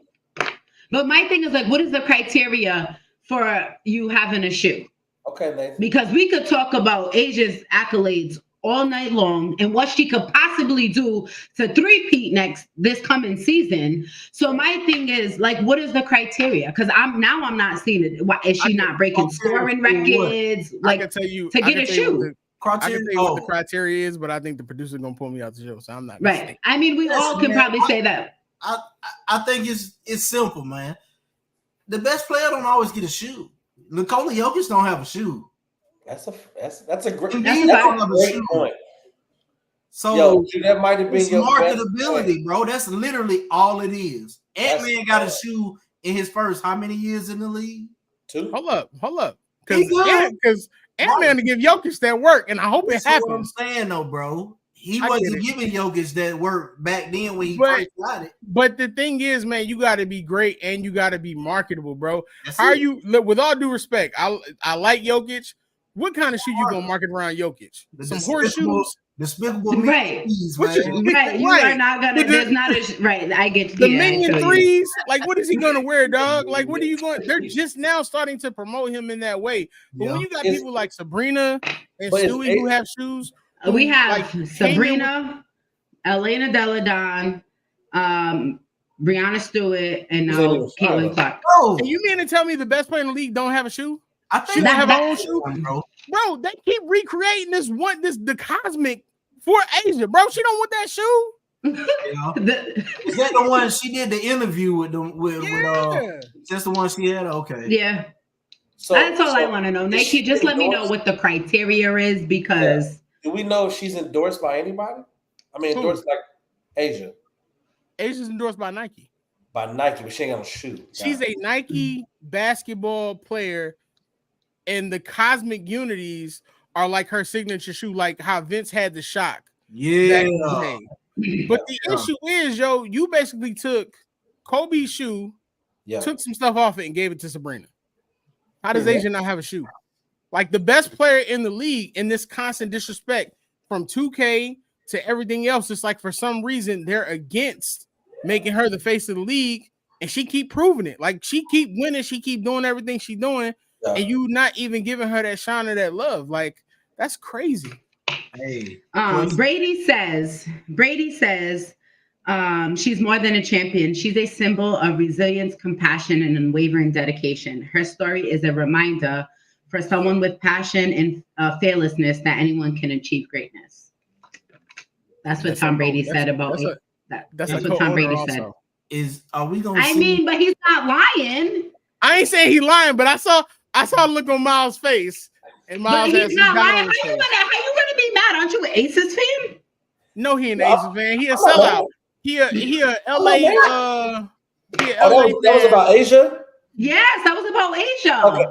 But my thing is like, what is the criteria for you having a shoe? Okay, Nathan. Because we could talk about Asia's accolades all night long and what she could possibly do to three-peat this coming season. So my thing is like, what is the criteria? Because I'm not seeing it. Why is she not breaking scoring records? Like, I can tell you to get a shoe. I can tell you what the criteria is, but I think the producer's gonna pull me out the show, so I'm not gonna Right. I mean, we all can probably say that. I think it's simple, man. The best player don't always get a shoe. Nikola Jokic don't have a shoe. That's a great point. So that might have been it's your marketability, bro. That's literally all it is. Ant-Man got a shoe in his first how many years in the league? 2. Hold up. Because Ant-Man to give Jokic that work, and I hope it happens. What I'm saying though, bro. He wasn't giving Jokic that work back then when he first got it. But the thing is, man, you got to be great and you got to be marketable, bro. How are you? Look, with all due respect, I like Jokic. What kind of shoe you gonna market around Jokic? Some horseshoes? Despicable right. Right. You are not gonna. There's not a right. I get the minion threes. Like, what is he gonna wear, dog? Like, what are you going? They're just now starting to promote him in that way. But when you got people like Sabrina and Stewie who have shoes, we have like Sabrina, Elena Deladon, Brianna Stewart, and now Caitlin Clark. Oh, and you mean to tell me the best player in the league don't have a shoe? I think she don't have her own shoe, bro. They keep recreating the cosmic for Asia, bro. She don't want that shoe. Is that the one she did the interview with them? With just the one she had. Okay, yeah. So that's all I want to know. Nikki, just let me know what the criteria is because do we know if she's endorsed by anybody? I mean, endorsed like Asia. Asia's endorsed by Nike. By Nike, but she ain't got no shoe. She's a Nike basketball player. And the cosmic unities are like her signature shoe, like how Vince had the Shock. Yeah. But the issue is, you basically took Kobe's shoe, took some stuff off it, and gave it to Sabrina. How does Asia not have a shoe? Like the best player in the league in this constant disrespect from 2K to everything else, it's like for some reason they're against making her the face of the league, and she keep proving it. Like she keep winning, she keep doing everything she's doing. And you not even giving her that shine or that love. Like, that's crazy. Hey. Brady says, she's more than a champion. She's a symbol of resilience, compassion, and unwavering dedication. Her story is a reminder for someone with passion and fearlessness that anyone can achieve greatness. That's what Tom Brady said about it. That's what Tom Brady said. Are we gonna? I mean, but he's not lying. I ain't saying he's lying, but I saw a look on Miles' face, and Miles but he's not lying. How you gonna be mad? Aren't you an Aces fan? No, he ain't an Aces fan. He a sellout. He a LA. That was about Asia. Yes, that was about Asia. Okay,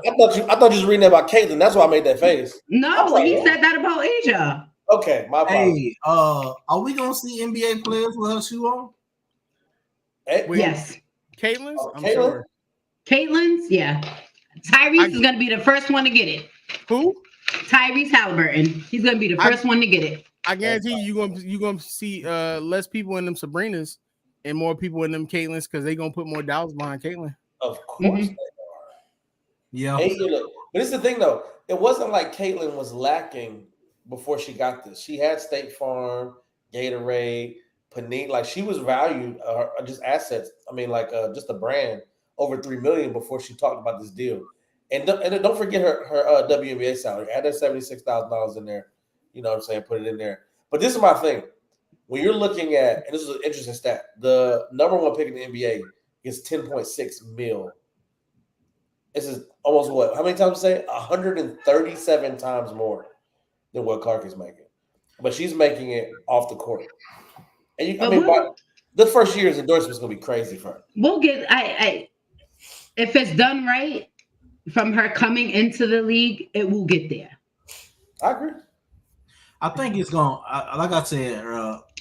I thought you was reading that about Caitlin. That's why I made that face. No, he said that about Asia. Okay, my apologies. Hey, are we gonna see NBA players with her shoe on? Yes. Caitlin's? I'm Caitlin? sure. Caitlin's, yeah. Tyrese is gonna be the first one to get it. Who? Tyrese Halliburton. He's gonna be the first one to get it. I guarantee you gonna see less people in them Sabrinas and more people in them Caitlins because they gonna put more dollars behind Caitlin. Of course they are. Yeah. But it's the thing though, it wasn't like Caitlin was lacking before she got this. She had State Farm, Gatorade, Panini. Like she was valued just assets. I mean, like just a brand over $3 million before she talked about this deal. And don't forget her WNBA salary. Add that $76,000 in there. You know what I'm saying? Put it in there. But this is my thing. When you're looking at, and this is an interesting stat, the number one pick in the NBA is 10.6 mil. This is almost what? How many times say? 137 times more than what Clark is making. But she's making it off the court. And the first year's endorsement is going to be crazy for her. We'll get. If it's done right from her coming into the league, it will get there. I agree. I think it's going to, like I said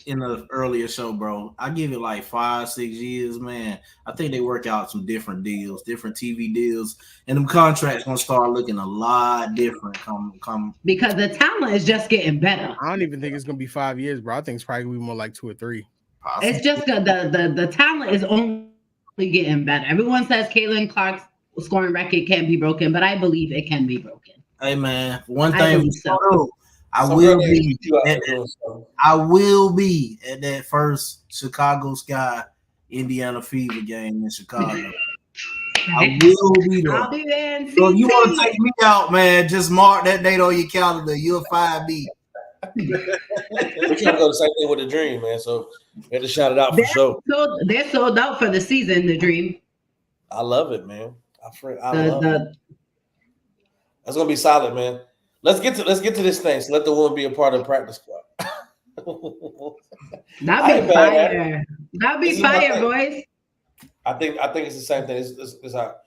in the earlier show, bro, I give it like 5-6 years, man. I think they work out some different deals, different TV deals, and them contracts going to start looking a lot different come. Because the talent is just getting better. I don't even think it's going to be 5 years, bro. I think it's probably going to be more like 2 or 3. Possibly. It's just the talent is only getting better. Everyone says Caitlin Clark's scoring record can't be broken, but I believe it can be broken. Hey, man, one thing I will be at that first Chicago Sky Indiana Fever game in Chicago. I will be there. I'll be there. So if you want to take me out, man, just mark that date on your calendar. You'll find me. We're trying to go the same thing with the Dream, man. So we had to shout it out for sure. They're sold out for the season, the Dream. I love it, man. I love it. That's gonna be solid, man. Let's get to this thing. So let the woman be a part of the practice squad. That'd be fire. That'd be fire, boys. I think it's the same thing. It's hot.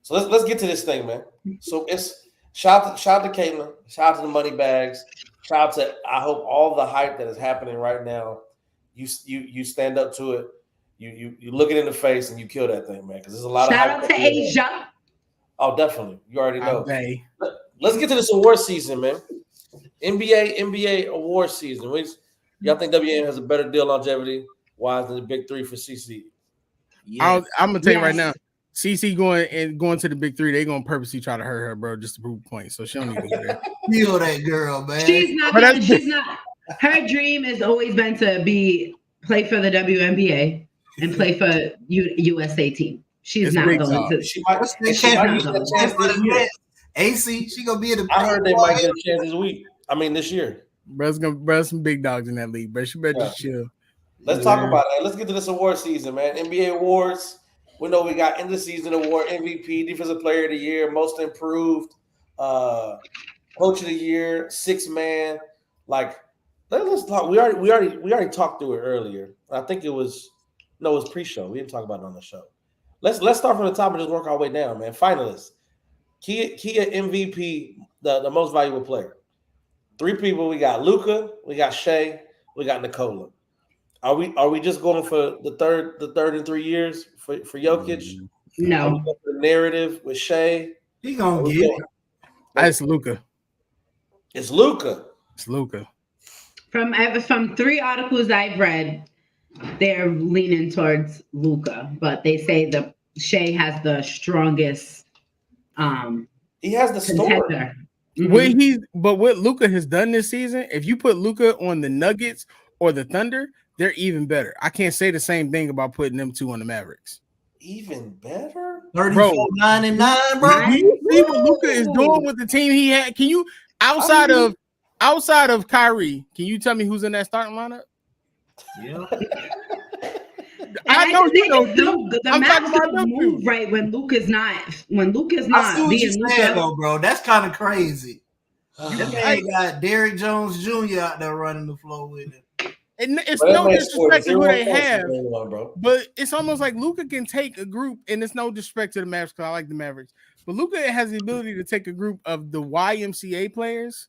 So let's get to this thing, man. So it's shout out to Caitlin, shout out to the money bags, shout out to I hope all the hype that is happening right now. You stand up to it. You look it in the face and you kill that thing, man. Because there's a lot shout of hype. Shout out to Asia. Oh, definitely. You already know. Okay. Let's get to this award season, man. NBA award season. Y'all think WN has a better deal longevity wise than the big three for CC? Yeah. I'm gonna tell you right now, CC going to the big three, they're gonna purposely try to hurt her, bro, just to prove a point. So she don't need to go there. Feel that girl, man. She's not. Her dream has always been to play for the WNBA and play for USA team. She's not going to. She might get a chance this year. AC, she gonna be in the. I heard they might get a chance this year. Bro's some big dogs in that league, but she better just chill. Let's talk about it. Let's get to this award season, man. NBA awards. We know we got end of season award, MVP, Defensive Player of the Year, Most Improved, Coach of the Year, Sixth Man. Like, let's talk. We already talked through it earlier. I think it was pre-show. We didn't talk about it on the show. Let's start from the top and just work our way down, man. Finalists. Kia MVP, the most valuable player. 3 people. We got Luka, we got Shea, we got Nikola. Are we just going for the third in 3 years for Jokic? No. The narrative with Shea. He gonna get it. It's Luka. It's Luka. From 3 articles I've read, they're leaning towards Luka, but they say the Shea has the strongest. He has the story. Mm-hmm. What Luka has done this season, if you put Luka on the Nuggets or the Thunder, they're even better. I can't say the same thing about putting them 2 on the Mavericks. Even better? 34, 9 and 9, bro. Do you see what Luka is doing with the team he had? Can you outside of Kyrie, can you tell me who's in that starting lineup? Yeah. I know you know. The Mavs move right when Luka's not. When Luka's not being Luka, though, bro. That's kind of crazy. That man got Derrick Jones Jr. out there running the floor with him. It's no disrespect to who they have, but it's almost like Luka can take a group, and it's no disrespect to the Mavericks because I like the Mavericks, but Luka has the ability to take a group of the YMCA players,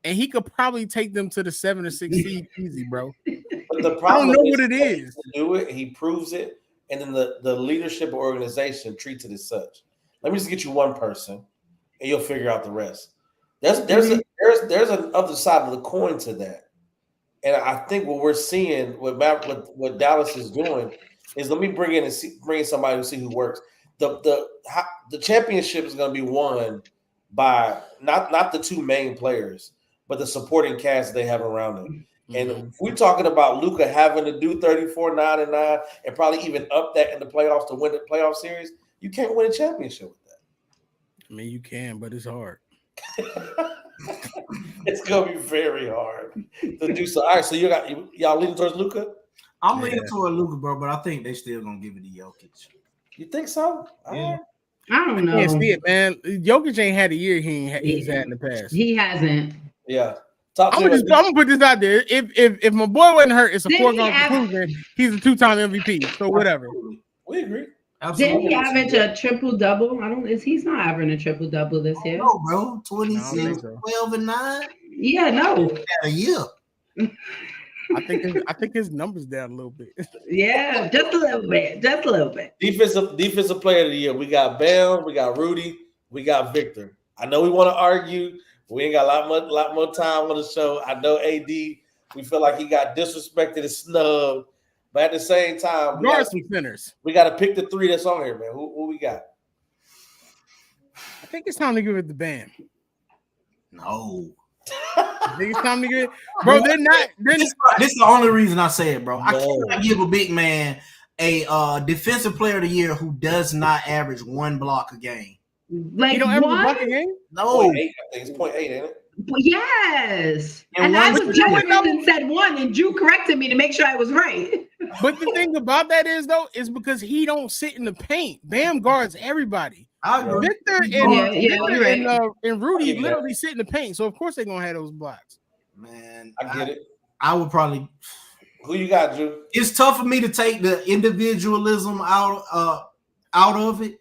and he could probably take them to the 7 or 6 seed easy, bro. But the problem I don't know what it is. To do it, he proves it, and then the leadership or organization treats it as such. Let me just get you one person, and you'll figure out the rest. There's an other side of the coin to that. And I think what we're seeing, what Dallas is doing, is let me bring in somebody to see who works. The championship is going to be won by not the 2 main players, but the supporting cast they have around them. And if we're talking about Luka having to do 34, 9 and 9, and probably even up that in the playoffs to win the playoff series, you can't win a championship with that. I mean, you can, but it's hard. It's gonna be very hard to do so. All right, so y'all leaning towards Luka? I'm leaning toward Luka, bro, but I think they still gonna give it to Jokic. You think so? Yeah. I don't know. I can't see it, man. Jokic ain't had a year he's had in the past. He hasn't. Yeah. Top I'm 10. gonna put this out there. If my boy wasn't hurt, it's a Didn't foregone he conclusion. He's a 2-time MVP. So whatever. We agree. Didn't he Absolutely. average a triple double? He's not averaging a triple double this year. No, bro. 26, I don't think so. 12, and 9. Yeah, no. A year. I think his numbers down a little bit. Yeah, just a little bit. Just a little bit. Defensive player of the year. We got Bam, we got Rudy, we got Victor. I know we want to argue. We ain't got a lot more time on the show. I know AD. We feel like he got disrespected and snubbed, but at the same time, we got some centers. We got to pick the three that's on here, man. Who we got? I think it's time to give it to Bam. No. I think it's time to get, bro. They're not. This is the only reason I say it, bro. I No. cannot give a big man a defensive player of the year who does not average one block a game. Like You don't ever what? block a game. No. 0.8, I think it's 0.8, ain't it? Yes. And And I one- was joking and said one, and Drew corrected me to make sure I was right. But the thing about that is because he don't sit in the paint. Bam guards everybody. I agree. Victor and, Yeah, Victor you're right. and Rudy Yeah. literally sit in the paint, so of course they're gonna have those blocks. Man, I get it. I would probably. Who you got, Drew? It's tough for me to take the individualism out of it.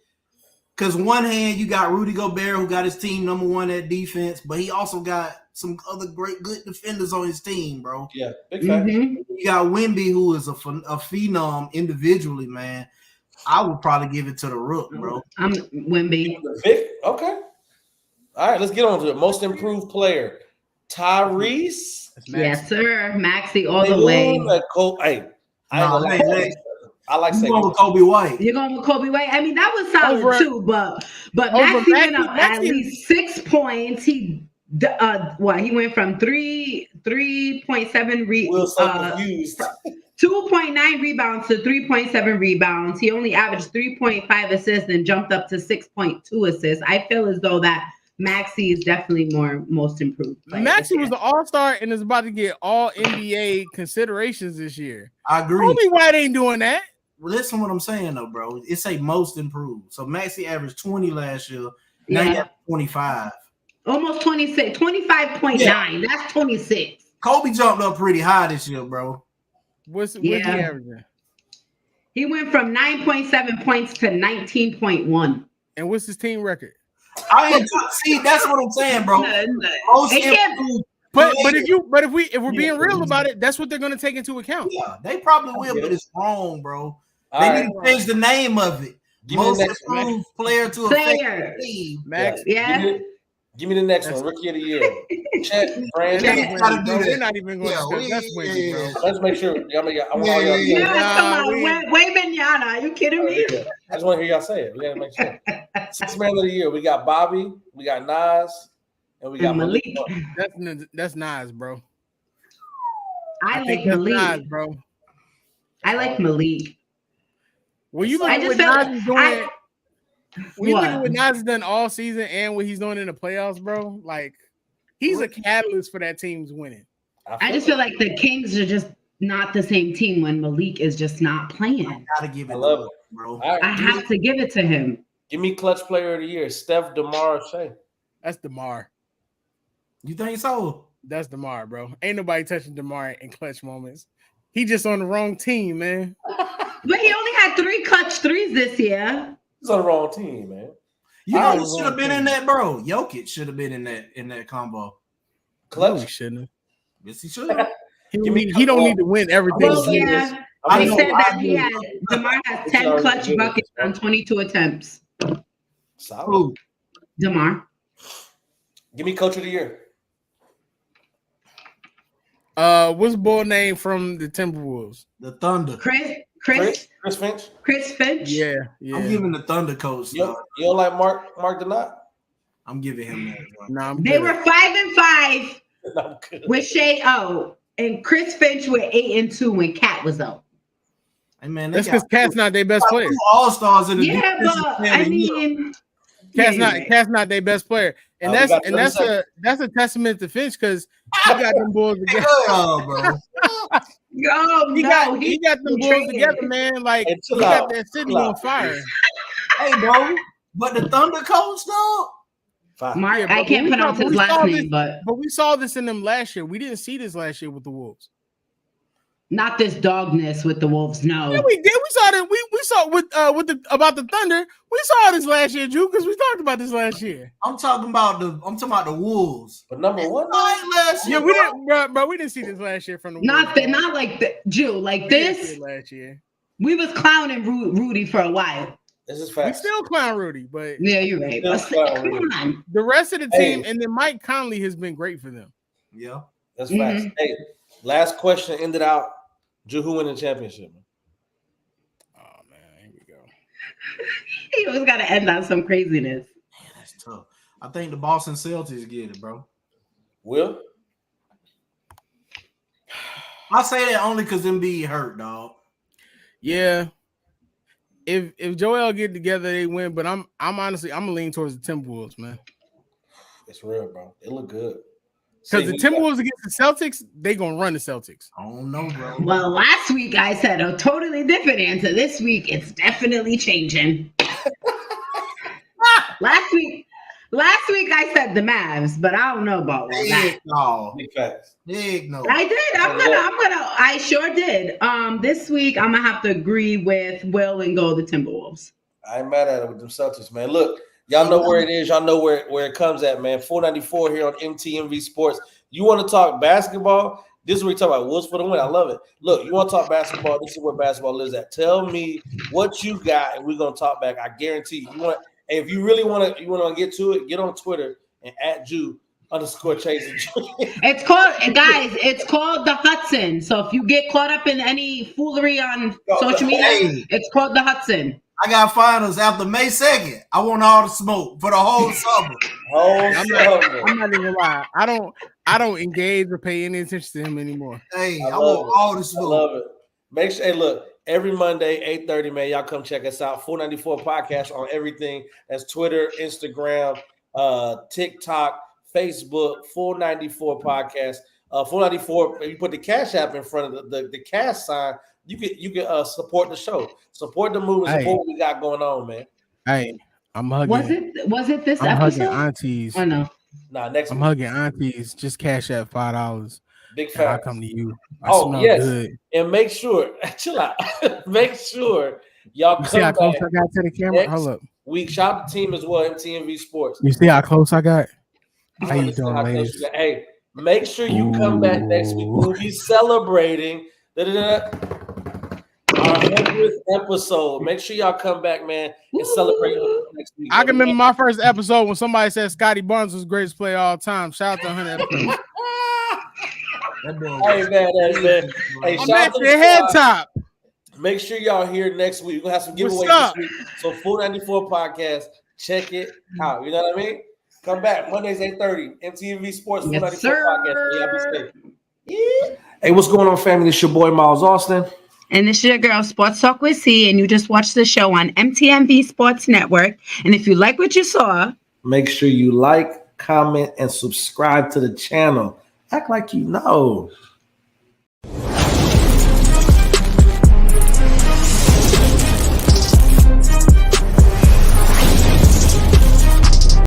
Because one hand, you got Rudy Gobert, who got his team number one at defense, but he also got some other good defenders on his team, bro. Yeah, big fan. Mhm. You got Wemby, who is a phenom individually, man. I would probably give it to the Rook, bro. I'm Wemby. Vic? Okay. All right, let's get on to it. Most improved player. Tyrese. Yes, sir. Maxi all the way. Hey, I No, ain't gonna lie. I like You saying going with Kobe White. You're going with Kobe White. I mean, that was solid Over- too, but over Maxi went Maxey- up at Maxey- least 6 points. He he went from 3.7 We're so confused. 2.9 rebounds to 3.7 rebounds. He only averaged 3.5 assists and jumped up to 6.2 assists. I feel as though that Maxi is definitely most improved. player this Maxey year. was the all-star and is about to get all NBA considerations this year. I agree. Kobe White ain't doing that. Listen what I'm saying, though, bro. It's a most improved. So Maxey averaged 20 last year. Now Yeah. you have 25. Almost 26, 25.9. Yeah. That's 26. Kobe jumped up pretty high this year, bro. What's Yeah. he averaging? He went from 9.7 points to 19.1. And what's his team record? I ain't see. That's what I'm saying, bro. Most It can't- improved. But player. if we're being real about it, that's what they're gonna take into account. Yeah, they probably will, but it's wrong, bro. All They right. need to change the name of it. Give me the Most next one. improved player to Player. affect the team. Max, Yeah. Give me the next one. Rookie of the year. Chet, Brand. Yeah. Wendy, gotta do bro. that. We're not even going Yeah, to discuss. That's Wendy, yeah. bro. Let's make sure. I want all y'all Yeah, to say Yeah, it. Nah, come on. Way Manana. Are you kidding me? I just want to hear y'all say it. We gotta make sure. 6 man of the year. We got Bobby, we got Nas, and we got And Malik. Malik. That's Nas, bro. I like think that's Nas, Malik. bro. I like Malik. When you look I at just what felt Nas is doing, I- when you look at What? what Nas has done all season and what he's doing in the playoffs, bro, like he's a catalyst for that team's winning. I just feel like the Kings are just not the same team when Malik is just not playing. Gotta give it, I love to it. him, bro. All right, I have to give it to him. give me clutch player of the year. Steph, DeMar, or Shea. That's DeMar. You think so? That's DeMar, bro. Ain't nobody touching DeMar in clutch moments. He just on the wrong team, man. But he only had 3 clutch threes this year. He's on the wrong team, man. You I know was who should have been in that, bro? Jokic should have been in that combo. No, he Clutch. shouldn't. Yes, he should have. He don't need to win everything. Well, he is. yeah. I They know, said I that he do. had DeMar has It's 10 already clutch good. buckets on 22 attempts. Solid. Who? DeMar. Give me coach of the year. What's the boy name from the Timberwolves? The Thunder. Chris Finch. Finch. Yeah. I'm giving the Thunder coach. You don't like Mark Denot? I'm giving him that. Bro. Nah, I'm They good. were 5-5 No, I'm good. with Shea O, and Chris Finch were 8-2 when Cat was out. Hey man, That's because Cat's not their best player. All stars in the Yeah, defensive but player I of the year. mean, Cat's yeah, not Cat's not their best player, and we got 30 that's a testament to Finch because he got them boys together. Oh, bro. Oh, He no, got them boys traded. together, man. Like Hey, he chill got out. that city Chill on out. fire. Hey, bro. But the Thunder coach, though. Mark, I can't pronounce his last name, but we saw this in them last year. We didn't see this last year with the Wolves. Not this dogness with the Wolves. No, yeah, we did. We saw that. We saw about the Thunder. We saw this last year, Drew, because we talked about this last year. I'm talking about the Wolves. But number one, last year, we didn't, bro. We didn't see this last year from the Wolves. Not like the Jew like this last year. We was clowning Rudy for a while. This is facts. We still clown Rudy, but yeah, you're right. Come on. The rest of the team, and then Mike Conley has been great for them. Yeah, that's facts. Hey, last question ended out. Drew, who win the championship? Oh man, here we go. He always got to end on some craziness. Man, that's tough. I think the Boston Celtics get it, bro. Will? I say that only because Embiid hurt, dog. Yeah. If Joel get together, they win. But I'm honestly gonna lean towards the Timberwolves, man. It's real, bro. It look good. Because the Timberwolves against the Celtics, they gonna run the Celtics. I don't know, bro. Well, last week I said a totally different answer. This week it's definitely changing. Last week I said the Mavs, but I don't know about that. No, big facts. Big no. I did. I sure did. This week I'm gonna have to agree with Will and go the Timberwolves. I ain't mad at it with them Celtics, man. Look. Y'all know where it is. Y'all know where it comes at, man. 494 here on MTMV Sports. You want to talk basketball? This is where we talk about Wolves for the win. I love it. Look, you want to talk basketball? This is where basketball is at. Tell me what you got, and we're gonna talk back. I guarantee you. If you really want to get to it, get on Twitter and @Jew_Chase. It's called the Hudson. So if you get caught up in any foolery on social media, it's called the Hudson. I got finals after May 2nd. I want all the smoke for the whole summer. I'm not even lie. I don't engage or pay any attention to him anymore. Hey, I want all the smoke. I love it. Make sure, hey, look, every Monday, 8:30, man, y'all come check us out. 494 podcast on everything. That's Twitter, Instagram, TikTok, Facebook, 494 podcast. 494, if you put the Cash App in front of the cash sign, you can support the show, support the movement, support what we got going on, man. Hey, I'm hugging. Was it this I'm episode? Hugging aunties. Oh no. Nah, next I'm week. hugging aunties. Just Cash App $5. Big fan. I'll come to you. I smell good. And make sure, chill out. Make sure y'all come see how close back I got to the camera? Hold up. Week, shout out the team as well, MTMV Sports. You see how close I got? How you doing, ladies? Hey, make sure you come back next week. We'll be celebrating our 100th episode. Make sure y'all come back, man, and celebrate next week. I can remember my first episode when somebody said Scotty Barnes was the greatest player of all time. Shout out to 100 episodes. Hey, man. Hey, I'm shout at out to your head top. Make sure y'all here next week. We're gonna have some giveaways this week. So 494 podcast, check it out. You know what I mean? Come back Mondays 8:30. MTV Sports 494 podcast. Y'all be safe. Yeah. Hey, what's going on, family? It's your boy Miles Austin. And this is your girl, Sports Talk with C, and you just watched the show on MTMV Sports Network. And if you like what you saw, make sure you like, comment, and subscribe to the channel. Act like you know.